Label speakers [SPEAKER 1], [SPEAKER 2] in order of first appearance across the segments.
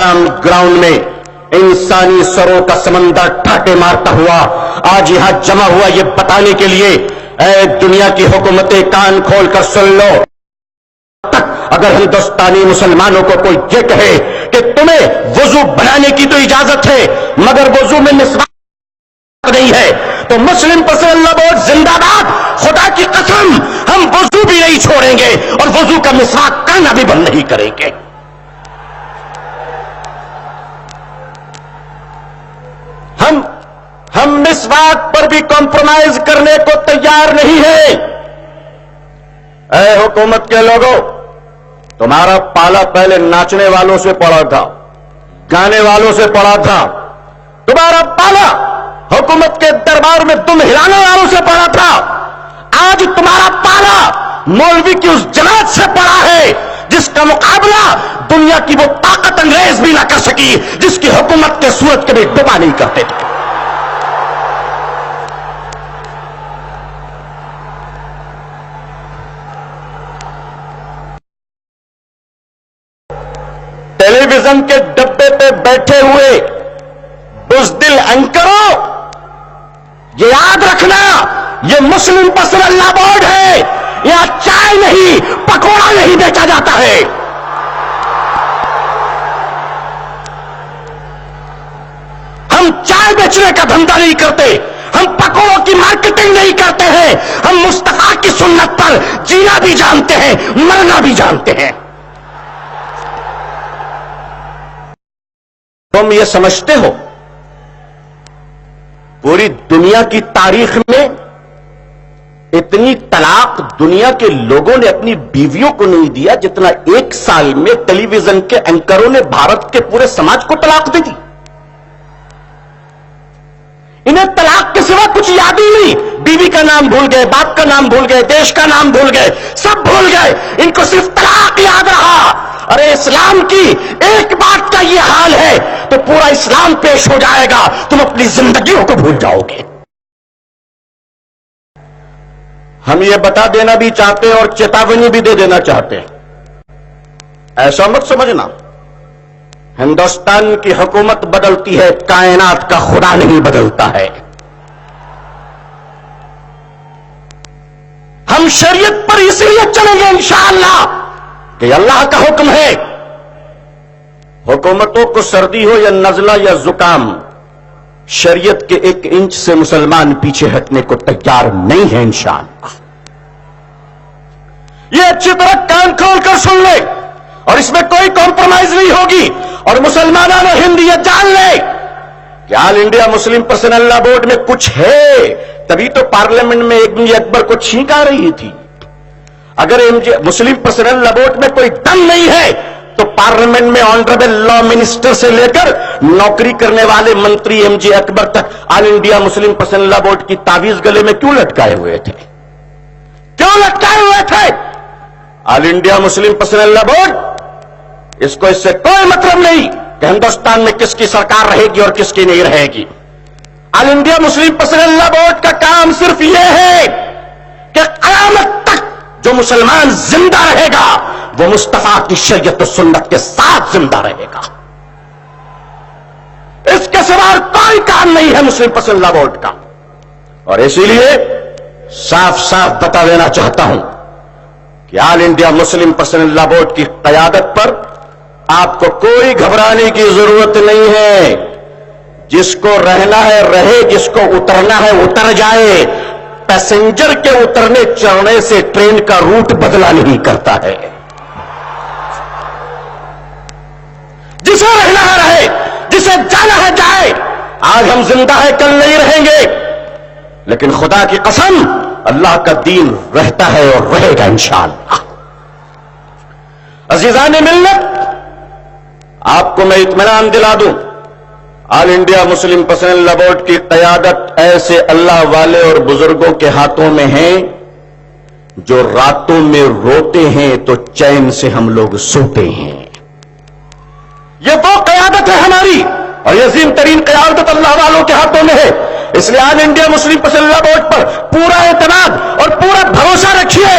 [SPEAKER 1] سلام گراؤنڈ میں انسانی سروں کا سمندر ٹھاٹے مارتا ہوا آج یہاں جمع ہوا یہ بتانے کے لیے، اے دنیا کی حکومتیں کان کھول کر سن لو، اگر ہندوستانی مسلمانوں کو کوئی یہ کہے کہ تمہیں وضو بنانے کی تو اجازت ہے مگر وضو میں مسواک نہیں ہے، تو مسلم پرسنل لا بورڈ زندہ باد، خدا کی قسم ہم وضو بھی نہیں چھوڑیں گے اور وضو کا مسواک کرنا بھی بند نہیں کریں گے۔ ہم مسواک پر بھی کمپرومائز کرنے کو تیار نہیں ہیں۔ اے حکومت کے لوگوں، تمہارا پالا پہلے ناچنے والوں سے پڑا تھا، گانے والوں سے پڑا تھا، تمہارا پالا حکومت کے دربار میں دم ہلانے والوں سے پڑا تھا، آج تمہارا پالا مولوی کی اس جماعت سے پڑا ہے جس کا مقابلہ دنیا کی وہ طاقت انگریز بھی نہ کر سکی، جس کی حکومت کے سورج کبھی ڈوبا نہیں کرتے تھے۔ ٹیلی ویژن کے ڈبے پہ بیٹھے ہوئے بزدل اینکروں، یہ یاد رکھنا یہ مسلم پرسنل لا بورڈ ہے، یہاں چائے نہیں پکوڑا نہیں بیچا جاتا ہے۔ ہم چائے بیچنے کا دھندا نہیں کرتے، ہم پکوڑوں کی مارکیٹنگ نہیں کرتے ہیں، ہم مصطفیٰ کی سنت پر جینا بھی جانتے ہیں، مرنا بھی جانتے ہیں۔ تم یہ سمجھتے ہو پوری دنیا کی تاریخ میں اتنی طلاق دنیا کے لوگوں نے اپنی بیویوں کو نہیں دیا جتنا ایک سال میں ٹیلی ویژن کے اینکروں نے بھارت کے پورے سماج کو طلاق دے دی۔ انہیں طلاق کے سوا کچھ یاد ہی نہیں، بیوی کا نام بھول گئے، باپ کا نام بھول گئے، دیش کا نام بھول گئے، سب بھول گئے، ان کو صرف طلاق یاد رہا۔ ارے اسلام کی ایک بات کا یہ حال ہے تو پورا اسلام پیش ہو جائے گا، تم اپنی زندگیوں کو بھول جاؤ گے۔ ہم یہ بتا دینا بھی چاہتے اور چیتاونی بھی دے دینا چاہتے ہیں، ایسا مت سمجھنا ہندوستان کی حکومت بدلتی ہے، کائنات کا خدا نہیں بدلتا ہے۔ ہم شریعت پر اسی لیے چلیں گے انشاءاللہ کہ اللہ کا حکم ہے، حکومتوں کو سردی ہو یا نزلہ یا زکام، شریعت کے 1 انچ سے مسلمان پیچھے ہٹنے کو تیار نہیں ہے انشاءاللہ۔ یہ اچھی طرح کان کھول کر سن لے اور اس میں کوئی کمپرومائز نہیں ہوگی، اور مسلمانوں ہند یہ جان لے کہ آل انڈیا مسلم پرسنل لا بورڈ میں کچھ ہے، تبھی تو پارلیمنٹ میں MJ اکبر کو چھینک آ رہی تھی۔ اگر مسلم پرسنل لا بورڈ میں کوئی دم نہیں ہے تو پارلیمنٹ میں آنریبل لا منسٹر سے لے کر نوکری کرنے والے منتری MJ اکبر تک آل انڈیا مسلم پرسنل لا بورڈ کی تعویذ گلے میں کیوں لٹکائے ہوئے تھے؟ کیوں لٹکائے ہوئے تھے؟ آل انڈیا مسلم پرسنل لا بورڈ، اس کو اس سے کوئی مطلب نہیں کہ ہندوستان میں کس کی سرکار رہے گی اور کس کی نہیں رہے گی۔ آل انڈیا مسلم پرسنل لا بورڈ کا کام صرف یہ ہے کہ قیامت تک جو مسلمان زندہ رہے گا وہ مصطفیٰ کی شریعت و سنت کے ساتھ زندہ رہے گا، اس کے سوا کوئی کام نہیں ہے مسلم پرسنل لا بورڈ کا۔ اور اسی لیے صاف صاف بتا دینا چاہتا ہوں کہ آل انڈیا مسلم پرسنل لا بورڈ کی قیادت پر آپ کو کوئی گھبرانے کی ضرورت نہیں ہے، جس کو رہنا ہے رہے، جس کو اترنا ہے اتر جائے۔ پیسنجر کے اترنے چڑھنے سے ٹرین کا روٹ بدلا نہیں کرتا ہے، جسے رہنا ہے رہے، جسے جانا ہے جائے۔ آج ہم زندہ ہے کل نہیں رہیں گے، لیکن خدا کی قسم اللہ کا دین رہتا ہے اور رہے گا انشاءاللہ۔ عزیزان ملت، آپ کو میں اطمینان دلا دوں، آل انڈیا مسلم پرسنل لا بورڈ کی قیادت ایسے اللہ والے اور بزرگوں کے ہاتھوں میں ہے جو راتوں میں روتے ہیں تو چین سے ہم لوگ سوتے ہیں۔ یہ وہ قیادت ہے ہماری، اور یہ عظیم ترین قیادت اللہ والوں کے ہاتھوں میں ہے۔ اس لیے آل انڈیا مسلم پرسنل لا بورڈ پر پورا اعتماد اور پورا بھروسہ رکھیے۔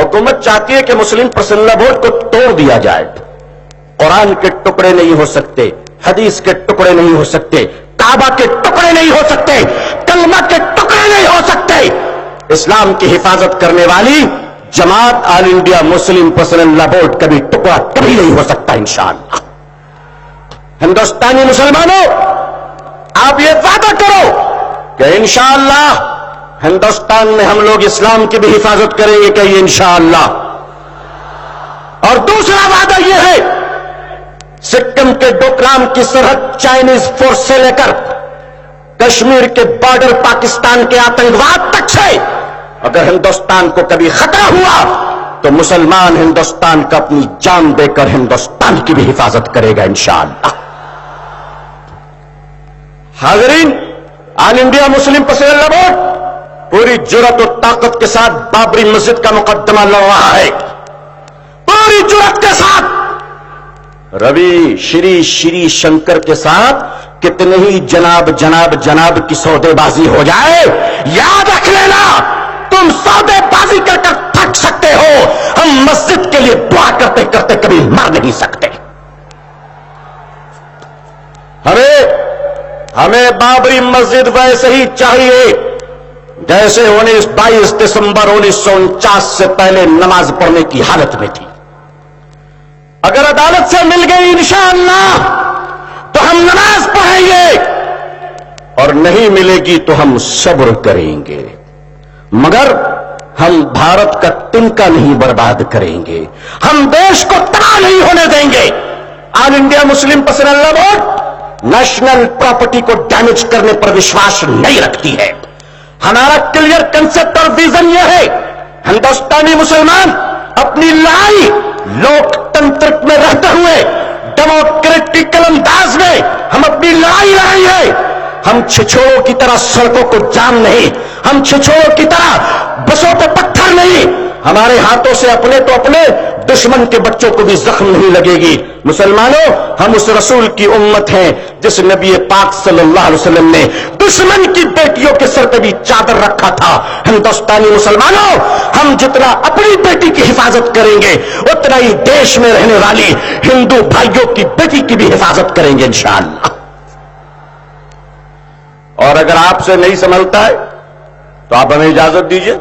[SPEAKER 1] حکومت چاہتی ہے کہ مسلم پرسنل لا بورڈ کو توڑ دیا جائے، قرآن کے ٹکڑے نہیں ہو سکتے، حدیث کے ٹکڑے نہیں ہو سکتے، کعبہ کے ٹکڑے نہیں ہو سکتے، کلمہ کے ٹکڑے نہیں ہو سکتے۔ اسلام کی حفاظت کرنے والی جماعت آل انڈیا مسلم پرسنل لا بورڈ کا بھی ٹکڑا کبھی نہیں ہو سکتا انشاءاللہ۔ ہندوستانی مسلمانوں، آپ یہ وعدہ کرو کہ انشاءاللہ ہندوستان میں ہم لوگ اسلام کی بھی حفاظت کریں گے، کہیے انشاءاللہ۔ اور دوسرا وعدہ یہ ہے، سکم کے ڈوکلام کی سرحد چائنیز فورس سے لے کر کشمیر کے بارڈر پاکستان کے آتنکواد تک سے اگر ہندوستان کو کبھی خطرہ ہوا تو مسلمان ہندوستان کا اپنی جان دے کر ہندوستان کی بھی حفاظت کرے گا انشاءاللہ۔ حاضرین، آل انڈیا مسلم پرسنل لا بورڈ پوری جرأت و طاقت کے ساتھ بابری مسجد کا مقدمہ لڑ رہا ہے، پوری جرأت کے ساتھ۔ روی شری شنکر کے ساتھ کتنے ہی جناب کی سودے بازی ہو جائے، یاد رکھ لینا تم سودے بازی کر کر تھک سکتے ہو، ہم مسجد کے لیے دعا کرتے کرتے کبھی مر نہیں سکتے۔ ہمیں بابری مسجد ویسے ہی چاہیے جیسے 22 دسمبر 1949 سے پہلے نماز پڑھنے کی حالت میں تھی۔ اگر عدالت سے مل گئی انشاءاللہ تو ہم نماز پڑھیں گے، اور نہیں ملے گی تو ہم صبر کریں گے، مگر ہم بھارت کا تنکا نہیں برباد کریں گے، ہم دیش کو تباہ نہیں ہونے دیں گے۔ آل انڈیا مسلم پرسنل لا بورڈ نیشنل پراپرٹی کو ڈیمیج کرنے پر وشواس نہیں رکھتی ہے۔ ہمارا کلیئر کنسپٹ اور ویژن یہ ہے، ہندوستانی مسلمان اپنی لڑائی لوک تنتر میں رہتے ہوئے ڈیموکریٹکل انداز میں ہم اپنی لڑائی لڑائی ہے۔ ہم چھچوڑوں کی طرح سڑکوں کو جام نہیں، ہم چھچوڑوں کی طرح بسوں پہ پتھر نہیں، ہمارے ہاتھوں سے اپنے تو اپنے دشمن کے بچوں کو بھی زخم نہیں لگے گی۔ مسلمانوں، ہم اس رسول کی امت ہیں جس نبی پاک صلی اللہ علیہ وسلم نے دشمن کی بیٹیوں کے سر پہ بھی چادر رکھا تھا۔ ہندوستانی مسلمانوں، ہم جتنا اپنی بیٹی کی حفاظت کریں گے اتنا ہی دیش میں رہنے والی ہندو بھائیوں کی بیٹی کی بھی حفاظت کریں گے انشاءاللہ۔ اور اگر آپ سے نہیں سنبھلتا ہے تو آپ ہمیں اجازت دیجیے۔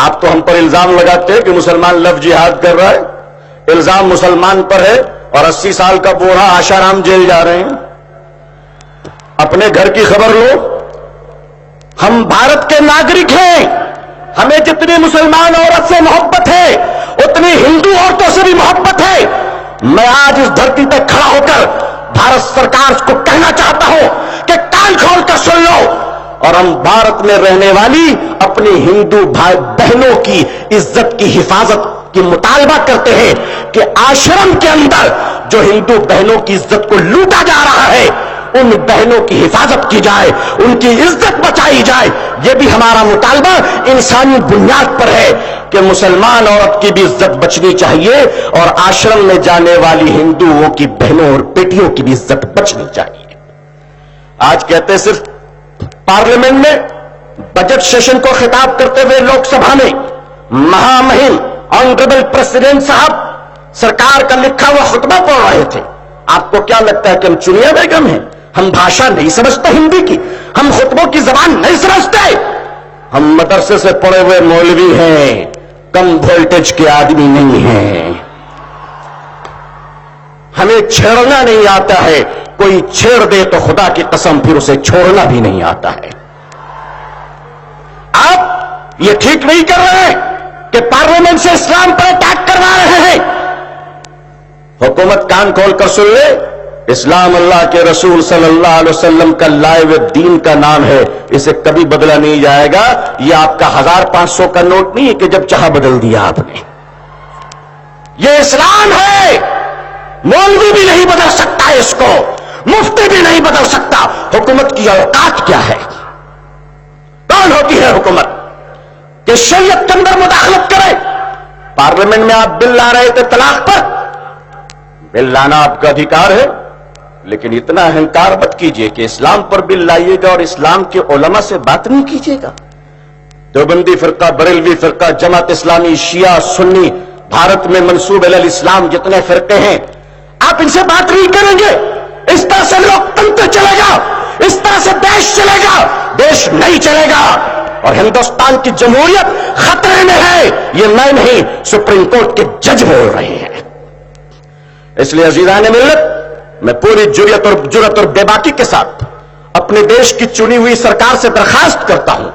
[SPEAKER 1] آپ تو ہم پر الزام لگاتے ہیں کہ مسلمان لو جہاد کر رہا ہے، الزام مسلمان پر ہے، اور 80 سال کا بوڑھا آشارام جیل جا رہے ہیں۔ اپنے گھر کی خبر لو، ہم بھارت کے ناگرک ہیں، ہمیں جتنی مسلمان عورت سے محبت ہے اتنی ہندو عورتوں سے بھی محبت ہے۔ میں آج اس دھرتی پہ کھڑا ہو کر بھارت سرکار کو کہنا چاہتا ہوں کہ کان کھول کر سن لو، اور ہم بھارت میں رہنے والی اپنی ہندو بھائی بہنوں کی عزت کی حفاظت کی مطالبہ کرتے ہیں کہ آشرم کے اندر جو ہندو بہنوں کی عزت کو لوٹا جا رہا ہے ان بہنوں کی حفاظت کی جائے، ان کی عزت بچائی جائے۔ یہ بھی ہمارا مطالبہ انسانی بنیاد پر ہے کہ مسلمان عورت کی بھی عزت بچنی چاہیے، اور آشرم میں جانے والی ہندوؤں کی بہنوں اور بیٹیوں کی بھی عزت بچنی چاہیے۔ آج کہتے صرف پارلیمنٹ میں بجٹ سیشن کو خطاب کرتے ہوئے لوک سبھا میں مہامہم آنریبل پریزیڈنٹ صاحب سرکار کا لکھا ہوا خطبہ پڑھ رہے تھے۔ آپ کو کیا لگتا ہے کہ ہم چنیا بیگم ہیں؟ ہم بھاشا نہیں سمجھتے ہندی کی، ہم خطبوں کی زبان نہیں سمجھتے، ہم مدرسے سے پڑھے ہوئے مولوی ہیں، کم وولٹیج کے آدمی نہیں ہیں۔ ہمیں چھیڑنا نہیں آتا ہے، کوئی چھیڑ دے تو خدا کی قسم پھر اسے چھوڑنا بھی نہیں آتا ہے۔ آپ یہ ٹھیک نہیں کر رہے ہیں کہ پارلیمنٹ سے اسلام پر اٹیک کروا رہے ہیں۔ حکومت کان کھول کر سن لے، اسلام اللہ کے رسول صلی اللہ علیہ وسلم کا لائے ہوئے دین کا نام ہے، اسے کبھی بدلا نہیں جائے گا۔ یہ آپ کا 1500 کا نوٹ نہیں ہے کہ جب چاہا بدل دیا آپ نے، یہ اسلام ہے۔ مولوی بھی نہیں بدل سکتا اس کو، مفتی بھی نہیں بدل سکتا۔ حکومت کی اوقات کیا ہے؟ کون ہوتی ہے حکومت کہ شریعت کے اندر مداخلت کرے؟ پارلیمنٹ میں آپ بل لا رہے تھے طلاق پر، بل لانا آپ کا ادھیکار ہے، لیکن اتنا اہنکار مت کیجئے کہ اسلام پر بل لائیے گا اور اسلام کے علماء سے بات نہیں کیجئے گا۔ دیوبندی فرقہ، بریلوی فرقہ، جماعت اسلامی، شیعہ، سنی، بھارت میں منسوب الی الاسلام جتنے فرقے ہیں، آپ ان سے بات نہیں کریں گے، اس طرح سے لوکتنتر چلے گا، اس طرح سے دیش چلے گا، دیش نہیں چلے گا، اور ہندوستان کی جمہوریت خطرے میں ہے۔ یہ میں نہیں، سپریم کورٹ کے جج بول رہے ہیں۔ اس لیے عزیزان ملت، میں پوری جرأت اور بے باکی کے ساتھ اپنے دیش کی چنی ہوئی سرکار سے درخواست کرتا ہوں،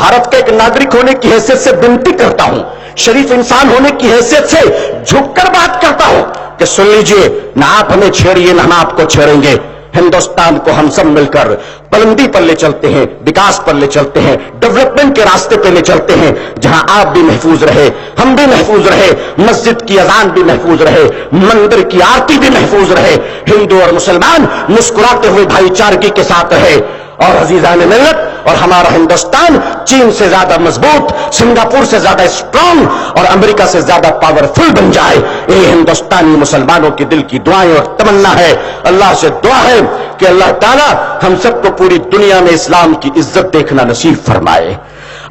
[SPEAKER 1] بھارت کے ایک ناگرک ہونے کی حیثیت سے بنتی کرتا ہوں، شریف انسان ہونے کی حیثیت سے جھک کر بات کرتا ہوں کہ سن لیجئے، نہ آپ ہمیں چھیڑیے نہ ہم آپ کو چھیڑیں گے۔ ہندوستان کو ہم سب مل کر بلندی پر لے چلتے ہیں، وکاس پر لے چلتے ہیں، ڈیولپمنٹ کے راستے پہ لے چلتے ہیں، جہاں آپ بھی محفوظ رہے، ہم بھی محفوظ رہے، مسجد کی اذان بھی محفوظ رہے، مندر کی آرتی بھی محفوظ رہے، ہندو اور مسلمان مسکراتے ہوئے بھائی چارگی کے ساتھ رہے، اور عزیزان ملت، اور ہمارا ہندوستان چین سے زیادہ مضبوط، سنگاپور سے زیادہ اسٹرانگ اور امریکہ سے زیادہ پاورفل بن جائے، یہ ہندوستانی مسلمانوں کے دل کی دعائیں اور تمنا ہے۔ اللہ سے دعا ہے کہ اللہ تعالیٰ ہم سب کو پوری دنیا میں اسلام کی عزت دیکھنا نصیب فرمائے،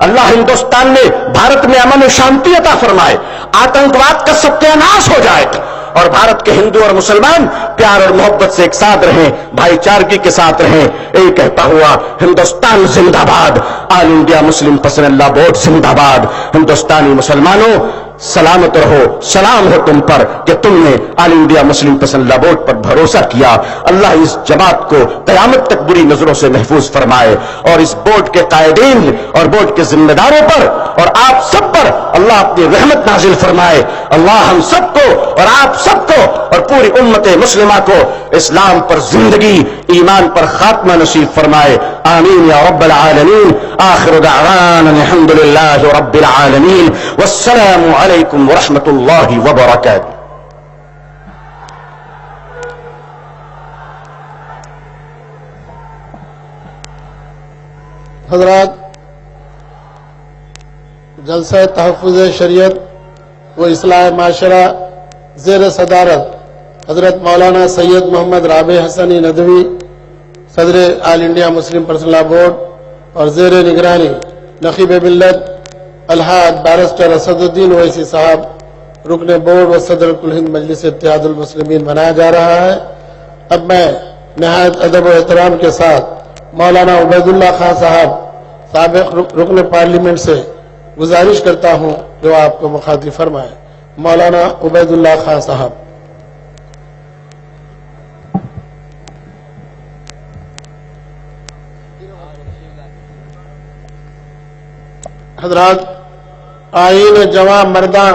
[SPEAKER 1] اللہ ہندوستان میں، بھارت میں امن و شانتی عطا فرمائے، آتنکواد کا ستیہ ناش ہو جائے، اور بھارت کے ہندو اور مسلمان پیار اور محبت سے ایک ساتھ رہیں، بھائی چارگی کے ساتھ رہیں۔ یہی کہتا ہوا ہندوستان زندہ باد، آل انڈیا مسلم پرسنل لا بورڈ زندہ باد۔ ہندوستانی مسلمانوں سلامت رہو، سلام ہو تم پر کہ تم نے آل انڈیا مسلم پرسنل لا بورڈ پر بھروسہ کیا۔ اللہ اس جماعت کو قیامت تک بری نظروں سے محفوظ فرمائے، اور اس بورڈ کے قائدین اور بورڈ کے ذمہ داروں پر اور آپ سب پر اللہ اپنی رحمت نازل فرمائے۔ اللہ ہم سب کو اور آپ سب کو اور پوری امت مسلمہ کو اسلام پر زندگی، ایمان پر خاتمہ نصیب فرمائے، آمین یا رب العالمین۔ آخر دعوانا الحمد للہ رب العالمین، والسلام علیکم ورحمۃ اللہ وبرکاتہ۔
[SPEAKER 2] حضرات، جلسہ تحفظ شریعت و اصلاح معاشرہ زیر صدارت حضرت مولانا سید محمد رابع حسنی ندوی، صدر آل انڈیا مسلم پرسنل لا بورڈ، اور زیر نگرانی نقیب ملت الحاج بیرسٹر اسد الدین اویسی صاحب، رکن بورڈ و صدر کل ہند مجلس اتحاد المسلمین منایا جا رہا ہے۔ اب میں نہایت ادب و احترام کے ساتھ مولانا عبید اللہ خان صاحب، سابق رکن پارلیمنٹ سے گزارش کرتا ہوں جو آپ کو مخاطب فرمائے۔ مولانا عبید اللہ خان صاحب۔ حضرات، آئین جواں مرداں